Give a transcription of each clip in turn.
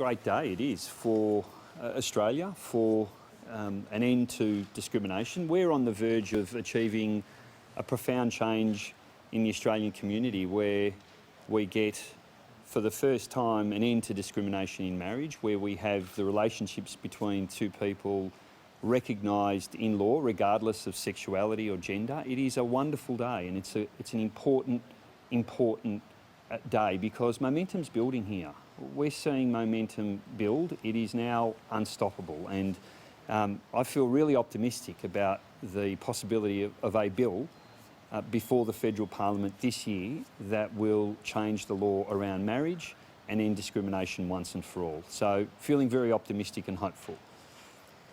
great day it is for Australia, for an end to discrimination. We're on the verge of achieving a profound change in the Australian community where we get, for the first time, an end to discrimination in marriage, where we have the relationships between two people recognised in law, regardless of sexuality or gender. It is a wonderful day, and it's an important day because momentum's building here. We're seeing momentum build. It is now unstoppable, and I feel really optimistic about the possibility of a bill before the federal parliament this year that will change the law around marriage and end discrimination once and for all. So feeling very optimistic and hopeful.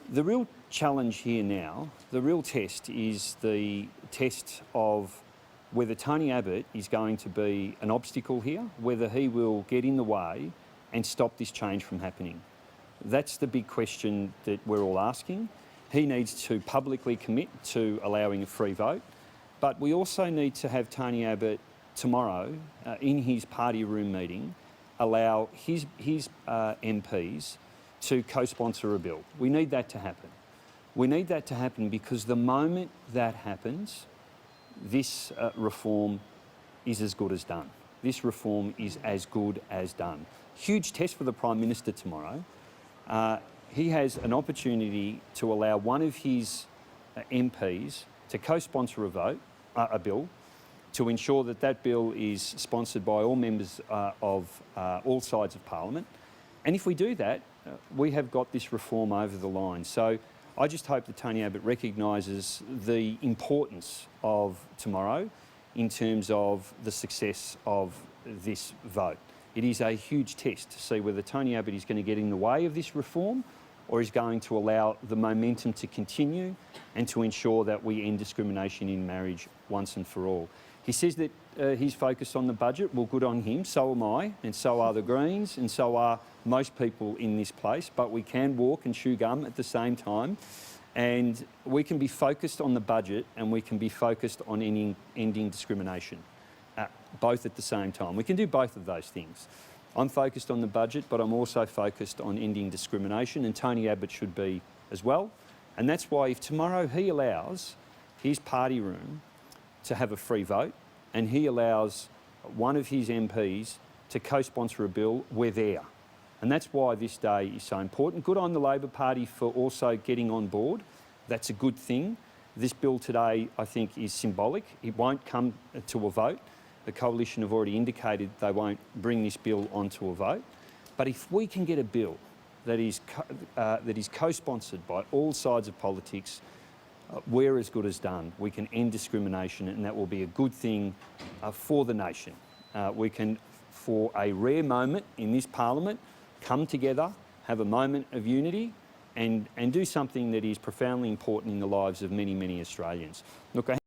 The real challenge here now, the real test, is the test of whether Tony Abbott is going to be an obstacle here, whether he will get in the way and stop this change from happening. That's the big question that we're all asking. He needs to publicly commit to allowing a free vote, but we also need to have Tony Abbott tomorrow in his party room meeting allow his MPs to co-sponsor a bill. We need that to happen. We need that to happen because the moment that happens, this reform is as good as done. This reform is as good as done. Huge test for the Prime Minister tomorrow. He has an opportunity to allow one of his MPs to co-sponsor a bill to ensure that that bill is sponsored by all members of all sides of Parliament. And if we do that, we have got this reform over the line. So I just hope that Tony Abbott recognises the importance of tomorrow in terms of the success of this vote. It is a huge test to see whether Tony Abbott is going to get in the way of this reform or is going to allow the momentum to continue and to ensure that we end discrimination in marriage once and for all. He says that he's focused on the budget. Well, good on him. So am I, and so are the Greens, and so are most people in this place. But we can walk and chew gum at the same time. And we can be focused on the budget and we can be focused on ending discrimination, both at the same time. We can do both of those things. I'm focused on the budget, but I'm also focused on ending discrimination, and Tony Abbott should be as well. And that's why if tomorrow he allows his party room to have a free vote and he allows one of his MPs to co-sponsor a bill, we're there. And that's why this day is so important. Good on the Labor Party for also getting on board. That's a good thing. This bill today, I think, is symbolic. It won't come to a vote. The Coalition have already indicated they won't bring this bill onto a vote. But if we can get a bill that is co-sponsored by all sides of politics, we're as good as done. We can end discrimination, and that will be a good thing for the nation. We can, for a rare moment in this parliament, come together, have a moment of unity, and do something that is profoundly important in the lives of many, many Australians. Look,